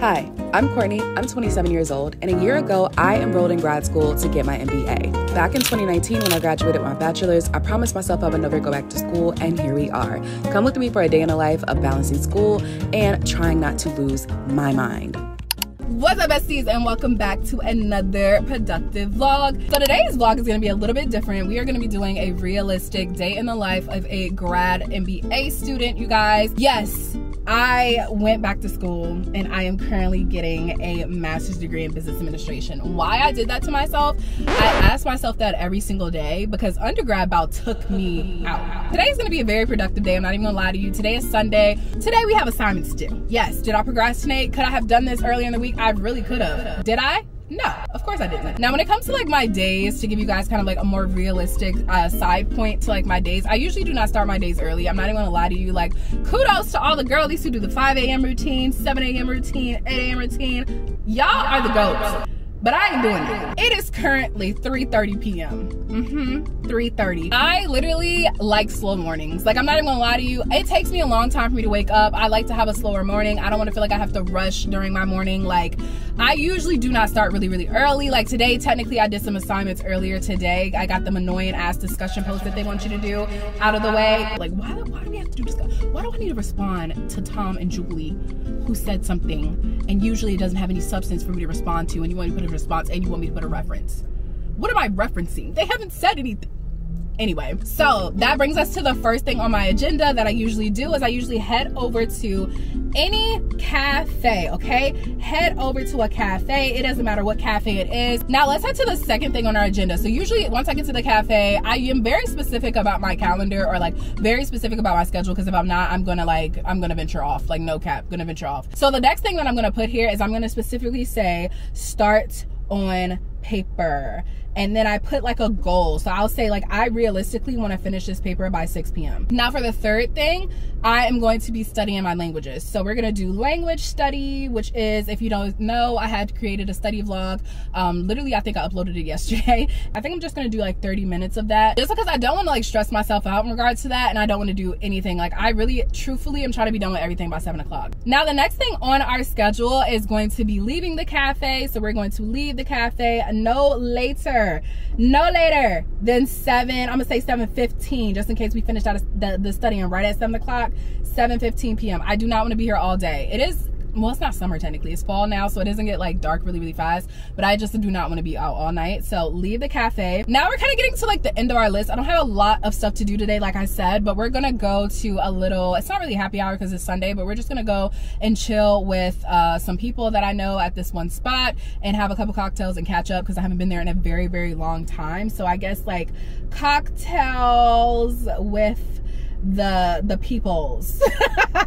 Hi, I'm Courtney, I'm 27 years old, and a year ago, I enrolled in grad school to get my MBA. Back in 2019, when I graduated with my bachelor's, I promised myself I would never go back to school, and here we are. Come with me for a day in the life of balancing school and trying not to lose my mind. What's up, besties, and welcome back to another productive vlog. So today's vlog is going to be a little bit different. We are going to be doing a realistic day in the life of a grad MBA student, you guys. Yes, I went back to school and I am currently getting a master's degree in business administration. Why I did that to myself, I asked myself that every single day because undergrad about took me out. Today's going to be a very productive day. I'm not even going to lie to you. Today is Sunday. Today we have assignments due. Yes, did I procrastinate? Could I have done this earlier in the week? I really could have. Did I? No, of course I didn't. Now, when it comes to like my days, to give you guys kind of like a more realistic side point to like my days, I usually do not start my days early. I'm not even gonna lie to you. Like, kudos to all the girlies who do the 5 a.m. routine, 7 a.m. routine, 8 a.m. routine. Y'all are the goats. But I ain't doing it. It is currently 3:30 p.m. 3:30. I literally like slow mornings. Like, I'm not even gonna lie to you. It takes me a long time for me to wake up. I like to have a slower morning. I don't want to feel like I have to rush during my morning. Like, I usually do not start really early. Like today, technically I did some assignments earlier today. I got them annoying ass discussion posts that they want you to do out of the way. Like, why do we have to do discussion? Why do I need to respond to Tom and Julie who said something and usually it doesn't have any substance for me to respond to, and you want me to put a response and you want me to put a reference? What am I referencing? They haven't said anything. Anyway, so that brings us to the first thing on my agenda that I usually do is I usually head over to any cafe, okay? Head over to a cafe. It doesn't matter what cafe it is. Now let's head to the second thing on our agenda. So usually once I get to the cafe, I am very specific about my calendar, or like very specific about my schedule, because if I'm not, I'm gonna venture off. Like, no cap, gonna venture off. So the next thing that I'm gonna put here is I'm gonna specifically say start on paper. And then I put like a goal. So I'll say like, I realistically want to finish this paper by 6 p.m. Now for the third thing, I am going to be studying my languages. So we're going to do language study, which is, if you don't know, I had created a study vlog. Literally, I think I uploaded it yesterday. I think I'm just going to do like 30 minutes of that, just because I don't want to like stress myself out in regards to that. And I don't want to do anything. Like, I really, truthfully, am trying to be done with everything by 7 o'clock. Now, the next thing on our schedule is going to be leaving the cafe. So we're going to leave the cafe no later than 7, I'm gonna say 7:15, just in case we finish out the studying right at 7 o'clock, 7:15 p.m. I do not want to be here all day. It is, well, it's not summer technically, it's fall now, so it doesn't get like dark really fast, but I just do not want to be out all night. So leave the cafe. Now we're kind of getting to like the end of our list. I don't have a lot of stuff to do today, like I said, but we're gonna go to a little, it's not really happy hour because it's Sunday, but we're just gonna go and chill with some people that I know at this one spot and have a couple cocktails and catch up, because I haven't been there in a very long time. So I guess like cocktails with the peoples.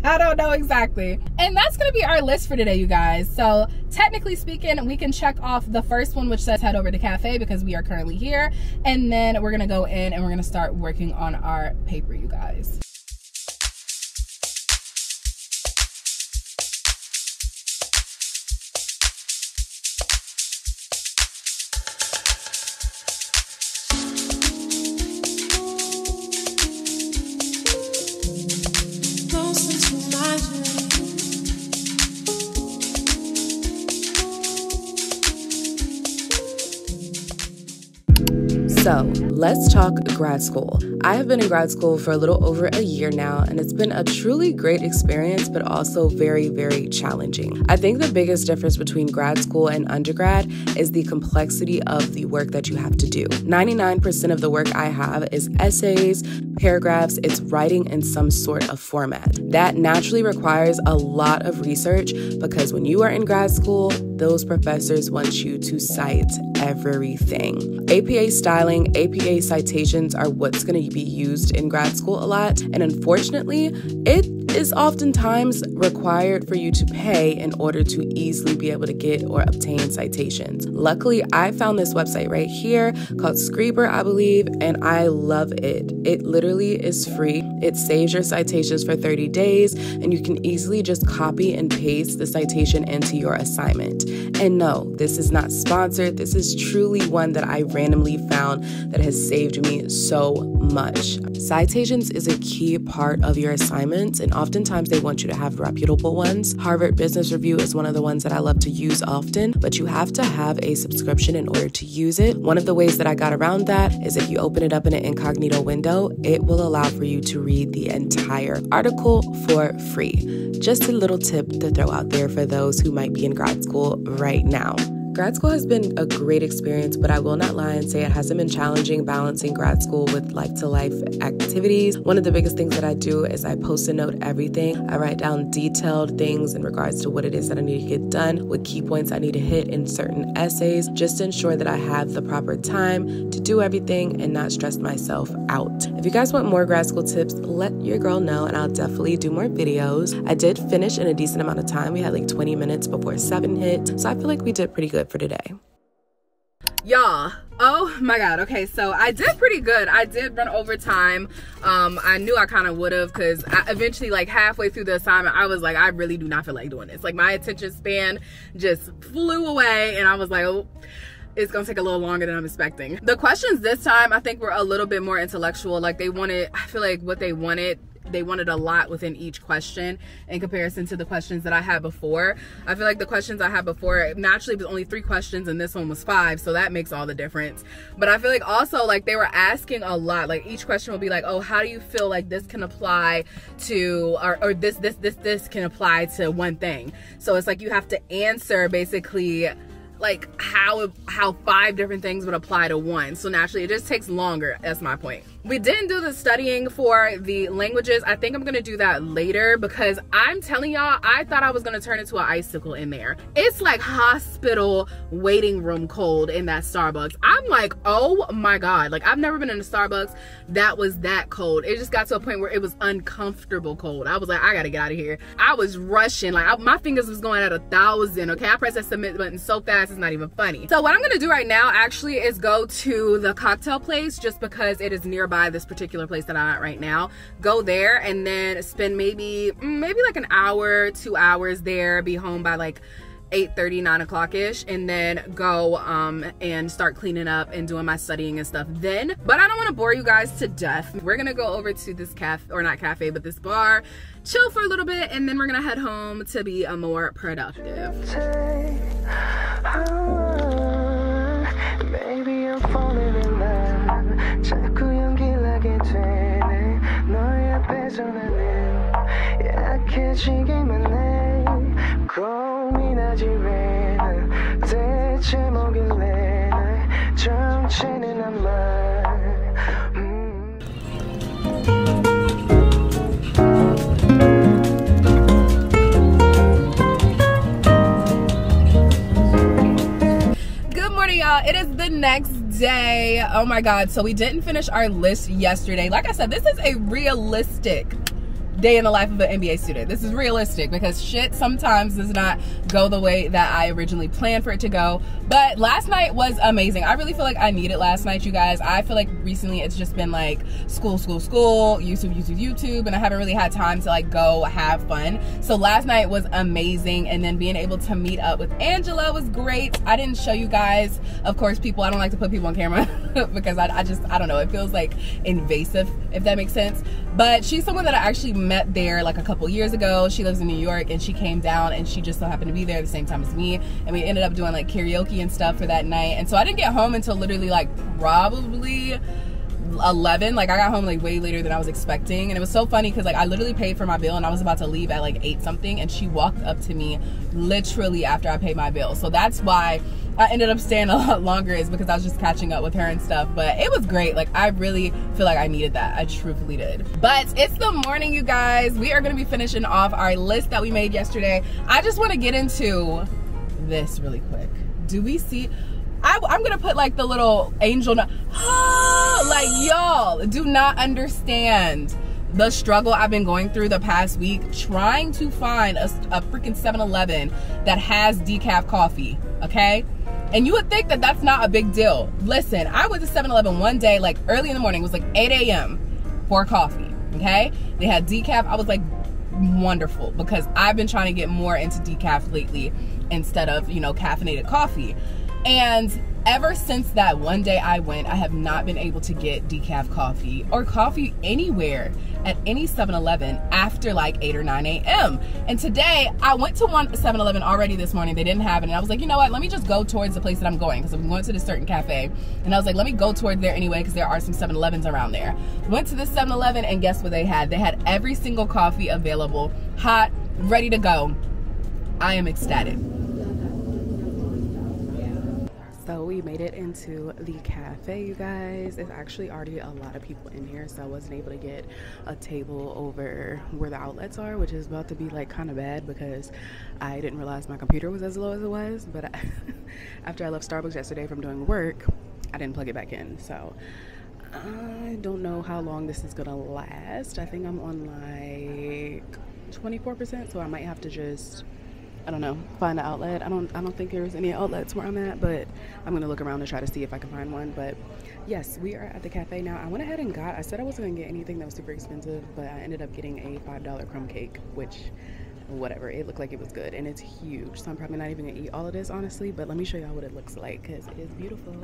I don't know exactly. And that's gonna be our list for today, you guys. So technically speaking, we can check off the first one, which says head over to cafe, because we are currently here, and then we're gonna go in and we're gonna start working on our paper, you guys. So let's talk grad school. I have been in grad school for a little over a year now, and it's been a truly great experience, but also very challenging. I think the biggest difference between grad school and undergrad is the complexity of the work that you have to do. 99% of the work I have is essays, paragraphs, it's writing in some sort of format. That naturally requires a lot of research, because when you are in grad school, those professors want you to cite everything. APA styling, APA citations are what's going to be used in grad school a lot, and unfortunately, it is oftentimes required for you to pay in order to easily be able to get or obtain citations. Luckily, I found this website right here called Scriber, I believe, and I love it. It literally is free. It saves your citations for 30 days, and you can easily just copy and paste the citation into your assignment. And no, this is not sponsored. This is truly one that I randomly found that has saved me so much. Citations is a key part of your assignments, and oftentimes they want you to have reputable ones. Harvard Business Review is one of the ones that I love to use often, but you have to have a subscription in order to use it. One of the ways that I got around that is if you open it up in an incognito window, it will allow for you to read the entire article for free. Just a little tip to throw out there for those who might be in grad school right now. Grad school has been a great experience, but I will not lie and say it hasn't been challenging balancing grad school with life-to-life activities. One of the biggest things that I do is I post-it note everything. I write down detailed things in regards to what it is that I need to get done, what key points I need to hit in certain essays, just to ensure that I have the proper time to do everything and not stress myself out. If you guys want more grad school tips, let your girl know and I'll definitely do more videos. I did finish in a decent amount of time. We had like 20 minutes before 7 hit, so I feel like we did pretty good for today. Y'all, oh my god. Okay, so I did pretty good. I did run over time. I knew I kind of would have, because eventually, like halfway through the assignment, I was like, I really do not feel like doing this. Like my attention span just flew away and I was like, oh, it's gonna take a little longer than I'm expecting. The questions this time I think were a little bit more intellectual. Like I feel like what they wanted a lot within each question in comparison to the questions that I had before. I feel like the questions I had before, naturally it was only 3 questions and this one was 5, so that makes all the difference. But I feel like also like they were asking a lot. Like each question will be like, oh, how do you feel like this can apply to, or this can apply to one thing. So it's like you have to answer basically like how 5 different things would apply to one. So naturally it just takes longer. That's my point. We didn't do the studying for the languages. I think I'm gonna do that later, because I'm telling y'all, I thought I was gonna turn into an icicle in there. It's like hospital waiting room cold in that Starbucks. I'm like, oh my god, like I've never been in a Starbucks that was that cold. It just got to a point where it was uncomfortable cold. I was like, I gotta get out of here. I was rushing, like my fingers was going at 1,000. Okay, I pressed that submit button so fast it's not even funny. So what I'm gonna do right now actually is go to the cocktail place, just because it is nearby this particular place that I'm at right now. Go there and then spend maybe like an hour, 2 hours there, be home by like 8:30, 9 o'clock ish, and then go and start cleaning up and doing my studying and stuff then. But I don't want to bore you guys to death. We're gonna go over to this cafe, or not cafe, but this bar, chill for a little bit, and then we're gonna head home to be a more productive. Maybe I'm falling in love. 자꾸 연기를 하게 되네. 너의 앞에서 나는 약해지기만 해. 고민하지 왜 난 대체 뭐길래 날 정체는 한 말. Good morning, y'all. It is the next day. Oh my god, so we didn't finish our list yesterday. Like I said, this is a realistic day in the life of an MBA student. This is realistic, because shit sometimes does not go the way that I originally planned for it to go. But last night was amazing. I really feel like I needed last night, you guys. I feel like recently it's just been like school, YouTube, and I haven't really had time to like go have fun. So last night was amazing, and then being able to meet up with Angela was great. I didn't show you guys, of course, people. I don't like to put people on camera because I don't know, it feels like invasive, if that makes sense. But she's someone that I actually met there like a couple years ago. She lives in New York, and she came down, and she just so happened to be there at the same time as me, and we ended up doing like karaoke and stuff for that night. And so I didn't get home until literally like probably 11. Like I got home like way later than I was expecting, and it was so funny because like I literally paid for my bill and I was about to leave at like 8 something, and she walked up to me literally after I paid my bill. So that's why I ended up staying a lot longer, is because I was just catching up with her and stuff. But it was great. Like I really feel like I needed that. I truthfully did. But it's the morning, you guys. We are going to be finishing off our list that we made yesterday. I just want to get into this really quick. Do we see? I'm gonna put like the little angel like y'all do not understand the struggle I've been going through the past week trying to find a freaking 7-Eleven that has decaf coffee, okay? And you would think that that's not a big deal. Listen, I went to 7-Eleven one day, like early in the morning, it was like 8 a.m. for coffee, okay? They had decaf. I was like, wonderful, because I've been trying to get more into decaf lately instead of, you know, caffeinated coffee. And ever since that one day I went, I have not been able to get decaf coffee or coffee anywhere at any 7-Eleven after like 8 or 9 a.m. And today I went to one 7-Eleven already this morning. They didn't have it. And I was like, you know what? Let me just go towards the place that I'm going, because I'm going to this certain cafe. And I was like, let me go toward there anyway, because there are some 7-Elevens around there. Went to this 7-Eleven, and guess what they had? They had every single coffee available, hot, ready to go. I am ecstatic. So we made it into the cafe, you guys. It's actually already a lot of people in here, so I wasn't able to get a table over where the outlets are, which is about to be like kind of bad because I didn't realize my computer was as low as it was. But after I left Starbucks yesterday from doing work, I didn't plug it back in, so I don't know how long this is gonna last. I think I'm on like 24%, so I might have to just, I don't know, find an outlet. I don't think there's any outlets where I'm at, but I'm gonna look around and try to see if I can find one. But yes, we are at the cafe now. I went ahead and I said I wasn't gonna get anything that was super expensive, but I ended up getting a $5 crumb cake, which, whatever, it looked like it was good, and it's huge, so I'm probably not even gonna eat all of this, honestly. But let me show y'all what it looks like, because it is beautiful.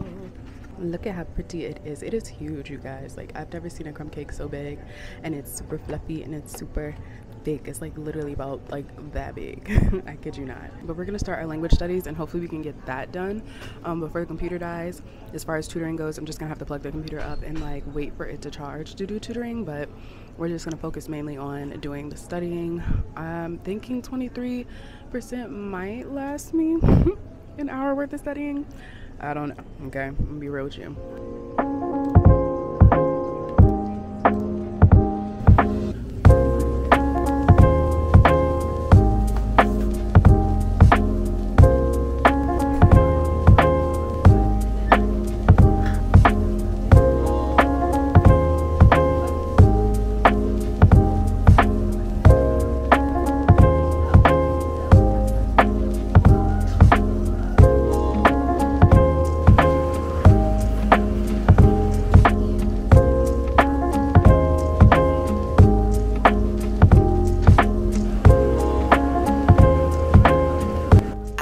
Look at how pretty it is. It is huge, you guys. Like, I've never seen a crumb cake so big, and it's super fluffy, and it's super thick. It's like literally about like that big. I kid you not. But we're gonna start our language studies, and hopefully we can get that done before the computer dies. As far as tutoring goes, I'm just gonna have to plug the computer up and like wait for it to charge to do tutoring, but we're just gonna focus mainly on doing the studying. I'm thinking 23% might last me an hour worth of studying. I don't know. Okay, I'm gonna be real with you.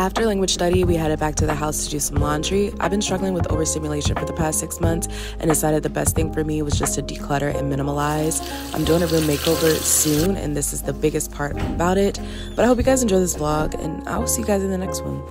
After language study, we headed back to the house to do some laundry. I've been struggling with overstimulation for the past 6 months and decided the best thing for me was just to declutter and minimalize. I'm doing a room makeover soon, and this is the biggest part about it. But I hope you guys enjoy this vlog, and I will see you guys in the next one.